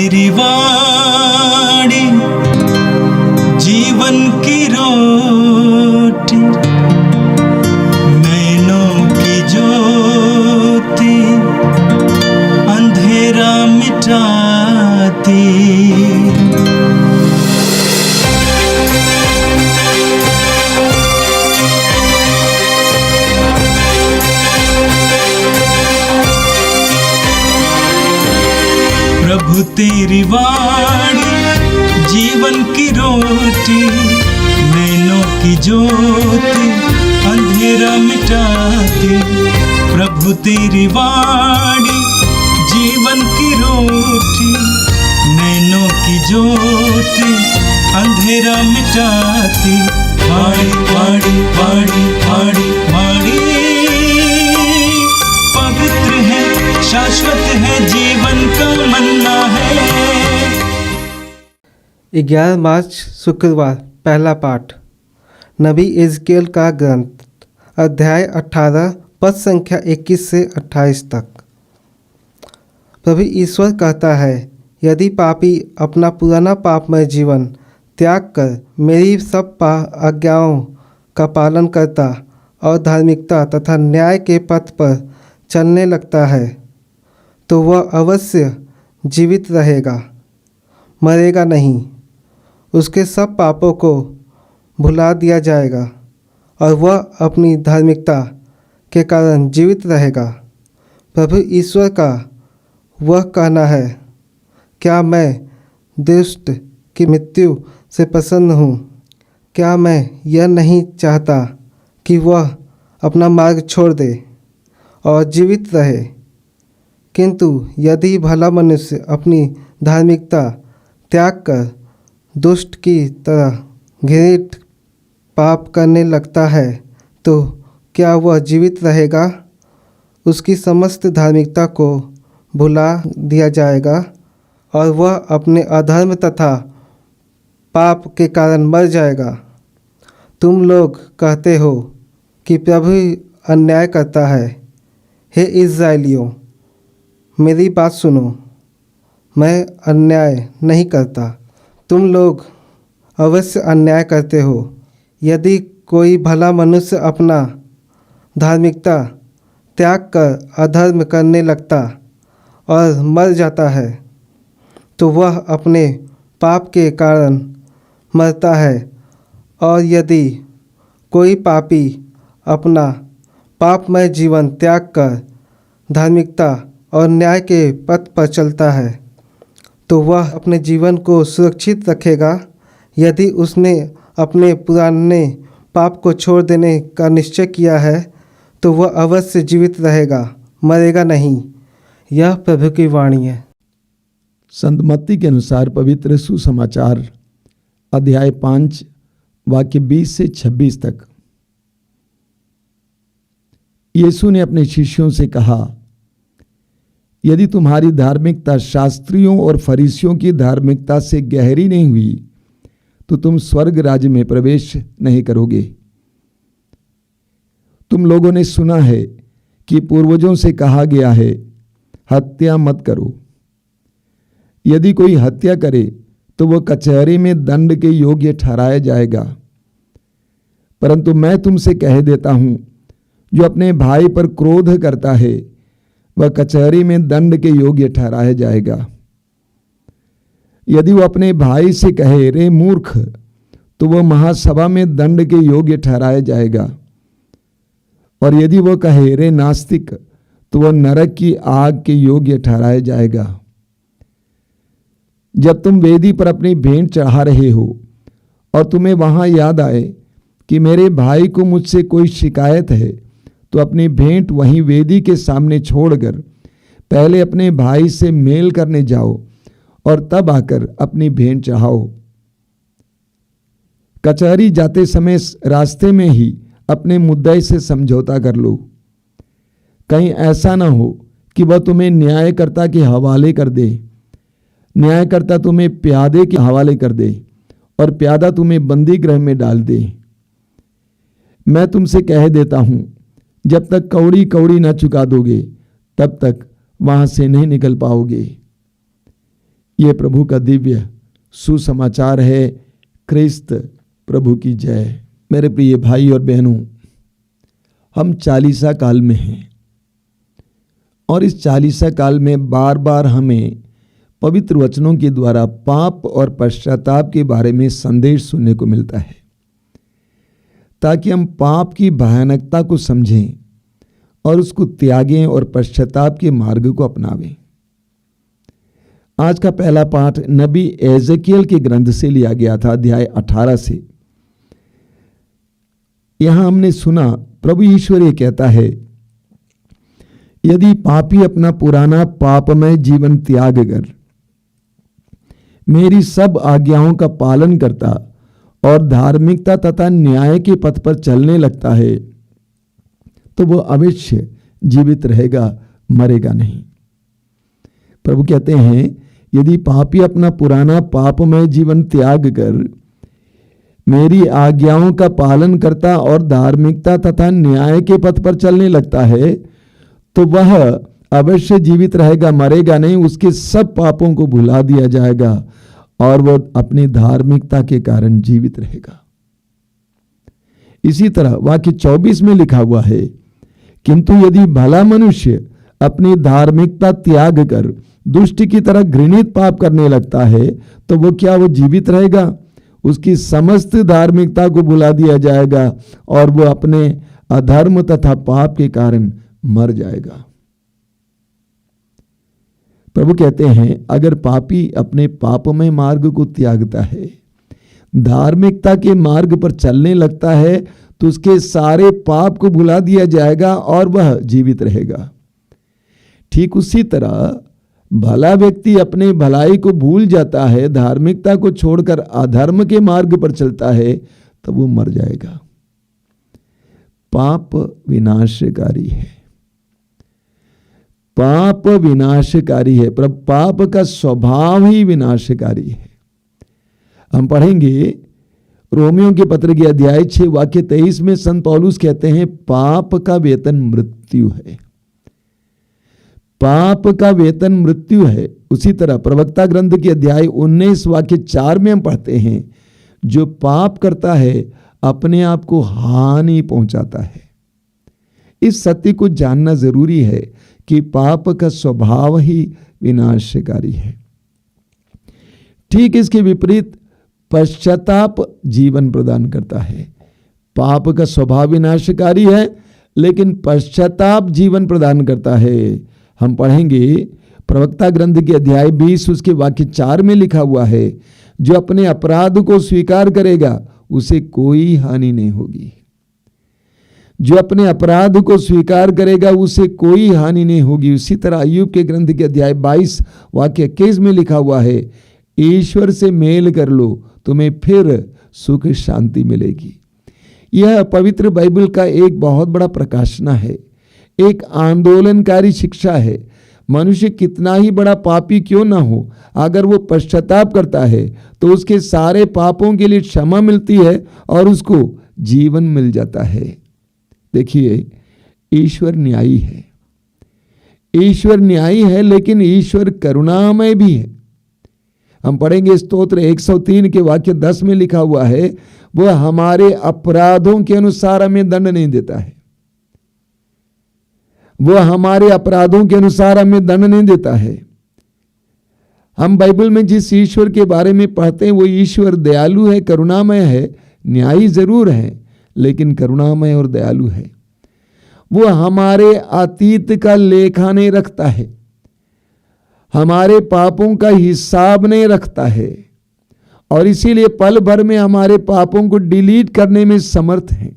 तेरी वाणी जीवन की रोटी, नैनों की ज्योति अंधेरा मिटाती। प्रभु तेरी वाणी जीवन की रोटी, नैनों की ज्योति अंधेरा मिटाती। प्रभु तेरी वाणी जीवन की रोटी, नैनों की ज्योति अंधेरा मिटाती। वाणी वाणी वाणी वाणी वाणी पवित्र है, शाश्वत है, जीवन का मन्ना है। 11 मार्च शुक्रवार। पहला पाठ नबी इज़केल का ग्रंथ, अध्याय 18 पद संख्या 21 से 28 तक। प्रभु ईश्वर कहता है, यदि पापी अपना पुराना पापमय जीवन त्याग कर मेरी सब आज्ञाओं का पालन करता और धार्मिकता तथा न्याय के पथ पर चलने लगता है, तो वह अवश्य जीवित रहेगा, मरेगा नहीं। उसके सब पापों को भुला दिया जाएगा और वह अपनी धार्मिकता के कारण जीवित रहेगा। प्रभु ईश्वर का वह कहना है, क्या मैं दुष्ट की मृत्यु से प्रसन्न हूँ? क्या मैं यह नहीं चाहता कि वह अपना मार्ग छोड़ दे और जीवित रहे? किंतु यदि भला मनुष्य अपनी धार्मिकता त्याग कर दुष्ट की तरह घृणित पाप करने लगता है, तो क्या वह जीवित रहेगा? उसकी समस्त धार्मिकता को भुला दिया जाएगा और वह अपने अधर्म तथा पाप के कारण मर जाएगा। तुम लोग कहते हो कि प्रभु अन्याय करता है। हे इस्राएलियों, मेरी बात सुनो, मैं अन्याय नहीं करता। तुम लोग अवश्य अन्याय करते हो। यदि कोई भला मनुष्य अपना धार्मिकता त्याग कर अधर्म करने लगता और मर जाता है, तो वह अपने पाप के कारण मरता है। और यदि कोई पापी अपना पापमय जीवन त्याग कर धार्मिकता और न्याय के पथ पर चलता है, तो वह अपने जीवन को सुरक्षित रखेगा। यदि उसने अपने पुराने पाप को छोड़ देने का निश्चय किया है, तो वह अवश्य जीवित रहेगा, मरेगा नहीं। यह प्रभु की वाणी है। संत मत्ती के अनुसार पवित्र सुसमाचार अध्याय 5 वाक्य 20 से 26 तक। यीशु ने अपने शिष्यों से कहा, यदि तुम्हारी धार्मिकता शास्त्रियों और फरीसियों की धार्मिकता से गहरी नहीं हुई, तो तुम स्वर्ग राज्य में प्रवेश नहीं करोगे। तुम लोगों ने सुना है कि पूर्वजों से कहा गया है, हत्या मत करो। यदि कोई हत्या करे तो वह कचहरी में दंड के योग्य ठहराया जाएगा। परंतु मैं तुमसे कह देता हूं, जो अपने भाई पर क्रोध करता है वह कचहरी में दंड के योग्य ठहराया जाएगा। यदि वह अपने भाई से कहे, रे मूर्ख, तो वह महासभा में दंड के योग्य ठहराया जाएगा। और यदि वह कहे, रे नास्तिक, तो वह नरक की आग के योग्य ठहराया जाएगा। जब तुम वेदी पर अपनी भेंट चढ़ा रहे हो और तुम्हें वहां याद आए कि मेरे भाई को मुझसे कोई शिकायत है, तो अपनी भेंट वहीं वेदी के सामने छोड़कर पहले अपने भाई से मेल करने जाओ और तब आकर अपनी भेंट चढ़ाओ। कचहरी जाते समय रास्ते में ही अपने मुद्दे से समझौता कर लो। कहीं ऐसा ना हो कि वह तुम्हें न्यायकर्ता के हवाले कर दे, न्यायकर्ता तुम्हें प्यादे के हवाले कर दे और प्यादा तुम्हें बंदी गृह में डाल दे। मैं तुमसे कह देता हूं, जब तक कौड़ी कौड़ी ना चुका दोगे, तब तक वहां से नहीं निकल पाओगे। ये प्रभु का दिव्य सुसमाचार है। क्रिस्त प्रभु की जय। मेरे प्रिय भाई और बहनों, हम चालीसा काल में हैं और इस चालीसा काल में बार बार हमें पवित्र वचनों के द्वारा पाप और पश्चाताप के बारे में संदेश सुनने को मिलता है, ताकि हम पाप की भयानकता को समझें और उसको त्यागें और पश्चाताप के मार्ग को अपनावें। आज का पहला पाठ नबी एजेकियल के ग्रंथ से लिया गया था, अध्याय 18 से। यहां हमने सुना प्रभु ईश्वर ये कहता है, यदि पापी अपना पुराना पापमय जीवन त्याग कर मेरी सब आज्ञाओं का पालन करता और धार्मिकता तथा न्याय के पथ पर चलने लगता है, तो वो अवश्य जीवित रहेगा, मरेगा नहीं। प्रभु कहते हैं, यदि पापी अपना पुराना पापमय जीवन त्याग कर मेरी आज्ञाओं का पालन करता और धार्मिकता तथा न्याय के पथ पर चलने लगता है, तो वह अवश्य जीवित रहेगा, मरेगा नहीं। उसके सब पापों को भुला दिया जाएगा और वह अपनी धार्मिकता के कारण जीवित रहेगा। इसी तरह वाक्य 24 में लिखा हुआ है, किंतु यदि भला मनुष्य अपनी धार्मिकता त्याग कर दुष्ट की तरह घृणित पाप करने लगता है, तो वो क्या वो जीवित रहेगा? उसकी समस्त धार्मिकता को भुला दिया जाएगा और वो अपने अधर्म तथा पाप के कारण मर जाएगा। प्रभु कहते हैं, अगर पापी अपने पापमय मार्ग को त्यागता है, धार्मिकता के मार्ग पर चलने लगता है, तो उसके सारे पाप को भुला दिया जाएगा और वह जीवित रहेगा। ठीक उसी तरह भला व्यक्ति अपने भलाई को भूल जाता है, धार्मिकता को छोड़कर अधर्म के मार्ग पर चलता है, तो वो मर जाएगा। पाप विनाशकारी है, पाप विनाशकारी है, पर पाप का स्वभाव ही विनाशकारी है। हम पढ़ेंगे रोमियो के पत्र के अध्याय 6 वाक्य 23 में संत पौलुस कहते हैं, पाप का वेतन मृत्यु है। पाप का वेतन मृत्यु है। उसी तरह प्रवक्ता ग्रंथ के अध्याय 19 वाक्य 4 में हम पढ़ते हैं, जो पाप करता है अपने आप को हानि पहुंचाता है। इस सत्य को जानना जरूरी है कि पाप का स्वभाव ही विनाशकारी है। ठीक इसके विपरीत पश्चाताप जीवन प्रदान करता है। पाप का स्वभाव विनाशकारी है, लेकिन पश्चाताप जीवन प्रदान करता है। हम पढ़ेंगे प्रवक्ता ग्रंथ के अध्याय 20 उसके वाक्य 4 में लिखा हुआ है, जो अपने अपराध को स्वीकार करेगा उसे कोई हानि नहीं होगी। जो अपने अपराध को स्वीकार करेगा उसे कोई हानि नहीं होगी। उसी तरह अय्यूब के ग्रंथ के अध्याय 22 वाक्य 21 में लिखा हुआ है, ईश्वर से मेल कर लो, तुम्हें फिर सुख शांति मिलेगी। यह पवित्र बाइबल का एक बहुत बड़ा प्रकाशना है, एक आंदोलनकारी शिक्षा है। मनुष्य कितना ही बड़ा पापी क्यों ना हो, अगर वो पश्चाताप करता है तो उसके सारे पापों के लिए क्षमा मिलती है और उसको जीवन मिल जाता है। देखिए, ईश्वर न्यायी है, ईश्वर न्यायी है, लेकिन ईश्वर करुणामय भी है। हम पढ़ेंगे स्तोत्र 103 के वाक्य 10 में लिखा हुआ है, वह हमारे अपराधों के अनुसार हमें दंड नहीं देता है। वह हमारे अपराधों के अनुसार हमें दंड नहीं देता है। हम बाइबल में जिस ईश्वर के बारे में पढ़ते हैं वो ईश्वर दयालु है, करुणामय है, न्यायी जरूर है, लेकिन करुणामय और दयालु है। वो हमारे अतीत का लेखा नहीं रखता है, हमारे पापों का हिसाब नहीं रखता है, और इसीलिए पल भर में हमारे पापों को डिलीट करने में समर्थ है।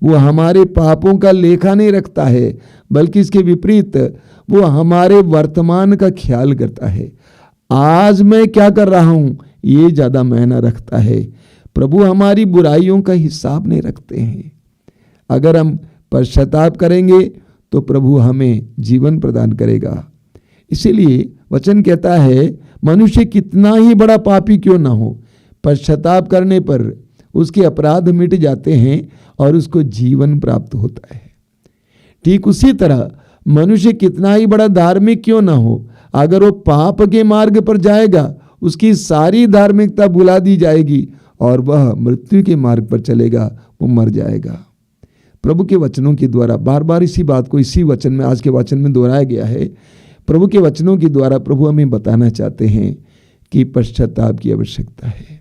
वो हमारे पापों का लेखा नहीं रखता है, बल्कि इसके विपरीत वो हमारे वर्तमान का ख्याल करता है। आज मैं क्या कर रहा हूं ये ज्यादा मायना रखता है। प्रभु हमारी बुराइयों का हिसाब नहीं रखते हैं। अगर हम पश्चाताप करेंगे तो प्रभु हमें जीवन प्रदान करेगा। इसीलिए वचन कहता है, मनुष्य कितना ही बड़ा पापी क्यों ना हो, पश्चाताप करने पर उसके अपराध मिट जाते हैं और उसको जीवन प्राप्त होता है। ठीक उसी तरह मनुष्य कितना ही बड़ा धार्मिक क्यों ना हो, अगर वो पाप के मार्ग पर जाएगा उसकी सारी धार्मिकता भुला दी जाएगी और वह मृत्यु के मार्ग पर चलेगा, वो मर जाएगा। प्रभु के वचनों के द्वारा बार बार इसी बात को इसी वचन में, आज के वचन में दोहराया गया है। प्रभु के वचनों के द्वारा प्रभु हमें बताना चाहते हैं कि पश्चाताप की आवश्यकता है।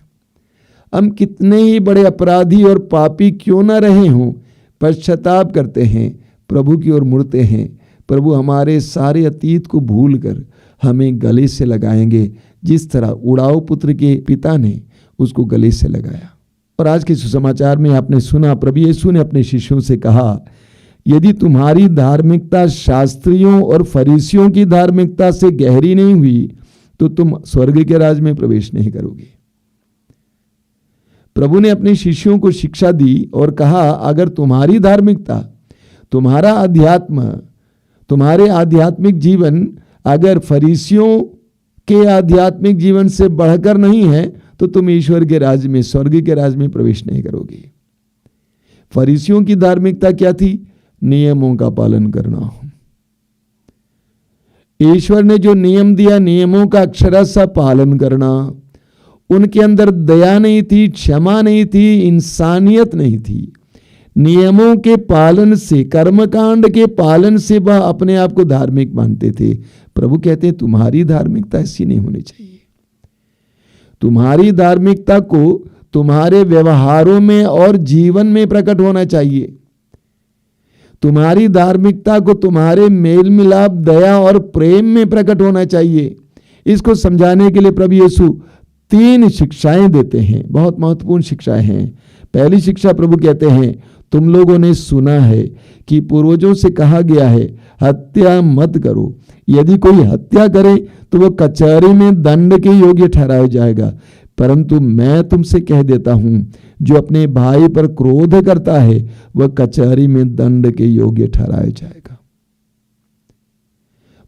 हम कितने ही बड़े अपराधी और पापी क्यों ना रहे हों, पश्चाताप करते हैं, प्रभु की ओर मुड़ते हैं, प्रभु हमारे सारे अतीत को भूलकर हमें गले से लगाएंगे, जिस तरह उड़ाऊ पुत्र के पिता ने उसको गले से लगाया। और आज के सुसमाचार में आपने सुना, प्रभु यीशु ने अपने शिष्यों से कहा, यदि तुम्हारी धार्मिकता शास्त्रियों और फरीसियों की धार्मिकता से गहरी नहीं हुई तो तुम स्वर्ग के राज में प्रवेश नहीं करोगे। प्रभु ने अपने शिष्यों को शिक्षा दी और कहा, अगर तुम्हारी धार्मिकता, तुम्हारा अध्यात्म, तुम्हारे आध्यात्मिक जीवन अगर फरीसियों के आध्यात्मिक जीवन से बढ़कर नहीं है तो तुम ईश्वर के राज में, स्वर्ग के राज में प्रवेश नहीं करोगे। फरीसियों की धार्मिकता क्या थी? नियमों का पालन करना। ईश्वर ने जो नियम दिया, नियमों का अक्षरशः पालन करना। उनके अंदर दया नहीं थी, क्षमा नहीं थी, इंसानियत नहीं थी। नियमों के पालन से, कर्मकांड के पालन से वह अपने आप को धार्मिक मानते थे। प्रभु कहते हैं तुम्हारी धार्मिकता ऐसी नहीं होनी चाहिए। तुम्हारी धार्मिकता को तुम्हारे व्यवहारों में और जीवन में प्रकट होना चाहिए। तुम्हारी धार्मिकता को तुम्हारे मेल मिलाप, दया और प्रेम में प्रकट होना चाहिए। इसको समझाने के लिए प्रभु यीशु 3 शिक्षाएं देते हैं, बहुत महत्वपूर्ण शिक्षाएं हैं। पहली शिक्षा प्रभु कहते हैं, तुम लोगों ने सुना है कि पूर्वजों से कहा गया है, हत्या मत करो। यदि कोई हत्या करे तो वह कचहरी में दंड के योग्य ठहराया जाएगा। परंतु मैं तुमसे कह देता हूं, जो अपने भाई पर क्रोध करता है वह कचहरी में दंड के योग्य ठहराया जाएगा।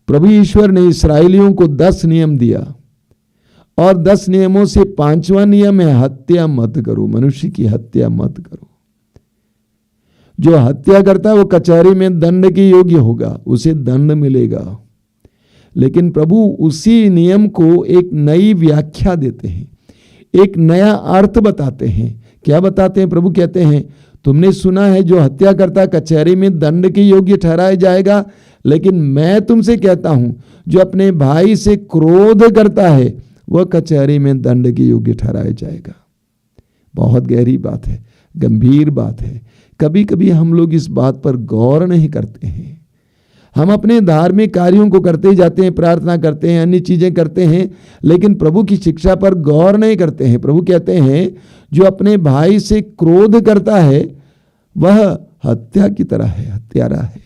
प्रभु ईश्वर ने इस्राएलियों को 10 नियम दिया और 10 नियमों से 5वां नियम है, हत्या मत करो। मनुष्य की हत्या मत करो। जो हत्या करता है वो कचहरी में दंड के योग्य होगा, उसे दंड मिलेगा। लेकिन प्रभु उसी नियम को एक नई व्याख्या देते हैं, एक नया अर्थ बताते हैं। क्या बताते हैं? प्रभु कहते हैं, तुमने सुना है जो हत्या करता कचहरी में दंड के योग्य ठहराया जाएगा, लेकिन मैं तुमसे कहता हूं, जो अपने भाई से क्रोध करता है वह कचहरी में दंड के योग्य ठहराया जाएगा। बहुत गहरी बात है, गंभीर बात है। कभी कभी हम लोग इस बात पर गौर नहीं करते हैं। हम अपने धार्मिक कार्यों को करते जाते हैं, प्रार्थना करते हैं, अन्य चीजें करते हैं, लेकिन प्रभु की शिक्षा पर गौर नहीं करते हैं। प्रभु कहते हैं, जो अपने भाई से क्रोध करता है वह हत्या की तरह है, हत्यारा है।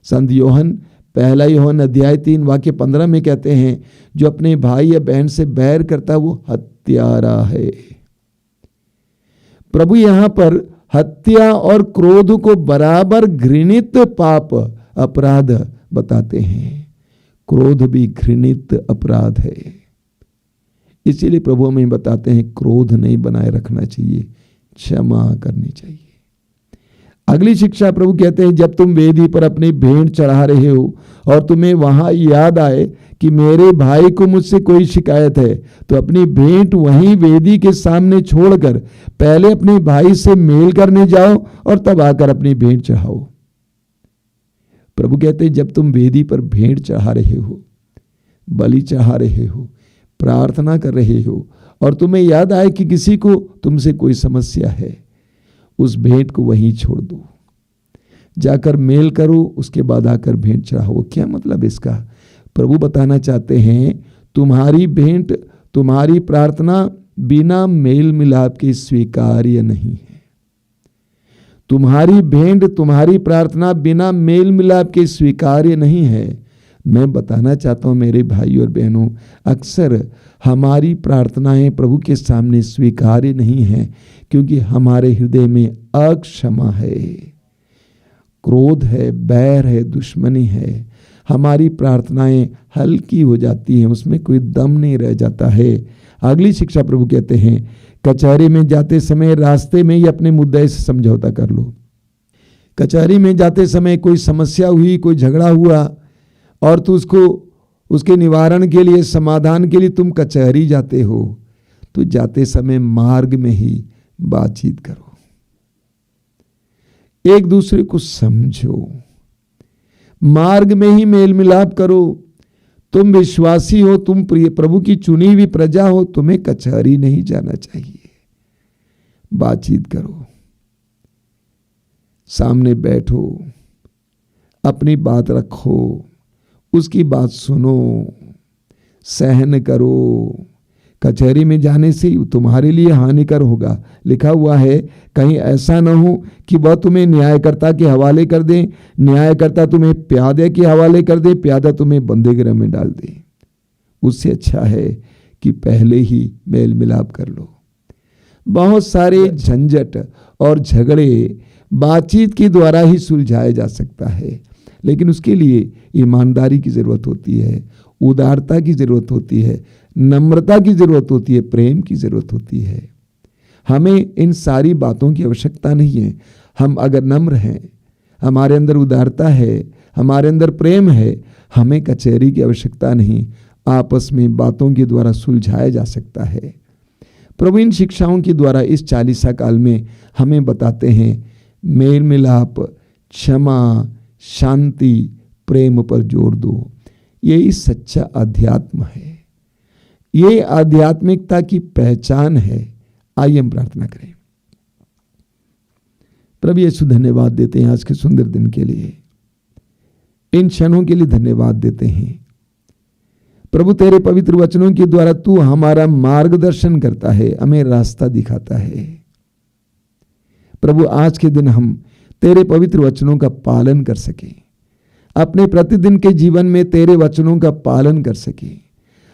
संत योहन 1 योहन अध्याय 3 वाक्य 15 में कहते हैं, जो अपने भाई या बहन से बैर करता है वो हत्यारा है। प्रभु यहां पर हत्या और क्रोध को बराबर घृणित पाप, अपराध बताते हैं। क्रोध भी घृणित अपराध है। इसीलिए प्रभु हमें बताते हैं, क्रोध नहीं बनाए रखना चाहिए, क्षमा करनी चाहिए। अगली शिक्षा प्रभु कहते हैं, जब तुम वेदी पर अपनी भेंट चढ़ा रहे हो और तुम्हें वहां याद आए कि मेरे भाई को मुझसे कोई शिकायत है, तो अपनी भेंट वहीं वेदी के सामने छोड़कर पहले अपने भाई से मेल करने जाओ और तब आकर अपनी भेंट चढ़ाओ। प्रभु कहते हैं, जब तुम वेदी पर भेंट चढ़ा रहे हो, बलि चढ़ा रहे हो, प्रार्थना कर रहे हो और तुम्हें याद आए कि किसी को तुमसे कोई समस्या है, उस भेंट को वहीं छोड़ दो, जाकर मेल करो, उसके बाद आकर भेंट चढ़ाओ। क्या मतलब इसका? प्रभु बताना चाहते हैं, तुम्हारी भेंट, तुम्हारी प्रार्थना बिना मेल मिलाप के स्वीकार्य नहीं है। तुम्हारी भेंट, तुम्हारी प्रार्थना बिना मेल मिलाप के स्वीकार्य नहीं है। मैं बताना चाहता हूं मेरे भाई और बहनों, अक्सर हमारी प्रार्थनाएं प्रभु के सामने स्वीकार्य नहीं हैं, क्योंकि हमारे हृदय में अक्षमा है, क्रोध है, बैर है, दुश्मनी है। हमारी प्रार्थनाएं हल्की हो जाती हैं, उसमें कोई दम नहीं रह जाता है। अगली शिक्षा प्रभु कहते हैं, कचहरी में जाते समय रास्ते में ही अपने मुद्दे से समझौता कर लो। कचहरी में जाते समय कोई समस्या हुई, कोई झगड़ा हुआ और तू उसके निवारण के लिए, समाधान के लिए तुम कचहरी जाते हो, तो जाते समय मार्ग में ही बातचीत करो, एक दूसरे को समझो, मार्ग में ही मेल मिलाप करो। तुम विश्वासी हो, तुम प्रिय प्रभु की चुनी हुई प्रजा हो, तुम्हें कचहरी नहीं जाना चाहिए। बातचीत करो, सामने बैठो, अपनी बात रखो, उसकी बात सुनो, सहन करो। कचहरी में जाने से तुम्हारे लिए हानिकर होगा। लिखा हुआ है, कहीं ऐसा ना हो कि वह तुम्हें न्यायकर्ता के हवाले कर दे, न्यायकर्ता तुम्हें प्यादे के हवाले कर दे, प्यादा तुम्हें बंदीगृह में डाल दे। उससे अच्छा है कि पहले ही मेल मिलाप कर लो। बहुत सारे झंझट और झगड़े बातचीत के द्वारा ही सुलझाया जा सकता है, लेकिन उसके लिए ईमानदारी की जरूरत होती है, उदारता की जरूरत होती है, नम्रता की जरूरत होती है, प्रेम की जरूरत होती है। हमें इन सारी बातों की आवश्यकता नहीं है। हम अगर नम्र हैं, हमारे अंदर उदारता है, हमारे अंदर प्रेम है, हमें कचहरी की आवश्यकता नहीं, आपस में बातों के द्वारा सुलझाया जा सकता है। प्रभु इन शिक्षाओं के द्वारा इस 40 काल में हमें बताते हैं, मेल मिलाप, क्षमा, शांति, प्रेम पर जोर दो। यही सच्चा अध्यात्म है, ये आध्यात्मिकता की पहचान है। आइए हम प्रार्थना करें। प्रभु यीशु, धन्यवाद देते हैं आज के सुंदर दिन के लिए, इन क्षणों के लिए धन्यवाद देते हैं। प्रभु तेरे पवित्र वचनों के द्वारा तू हमारा मार्गदर्शन करता है, हमें रास्ता दिखाता है। प्रभु आज के दिन हम तेरे पवित्र वचनों का पालन कर सके, अपने प्रतिदिन के जीवन में तेरे वचनों का पालन कर सके।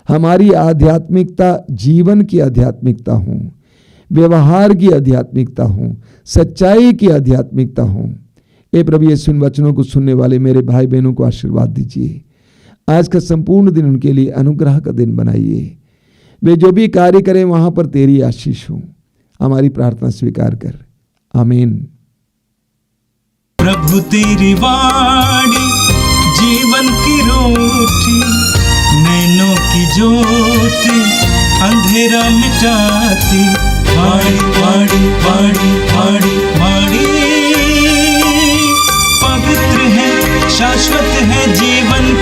हमारी आध्यात्मिकता जीवन की आध्यात्मिकता हो, व्यवहार की आध्यात्मिकता हो, सच्चाई की आध्यात्मिकता हो। ए प्रभु यीशु, इन वचनों को सुनने वाले मेरे भाई बहनों को आशीर्वाद दीजिए। आज का संपूर्ण दिन उनके लिए अनुग्रह का दिन बनाइए। वे जो भी कार्य करें वहां पर तेरी आशीष हो। हमारी प्रार्थना स्वीकार कर, आमीन। प्रभु तेरी वाणी जीवन की रोटी, नैनों की ज्योति अंधेरा मिटाती। वाणी वाणी वाणी वाणी वाणी पवित्र है, शाश्वत है, जीवन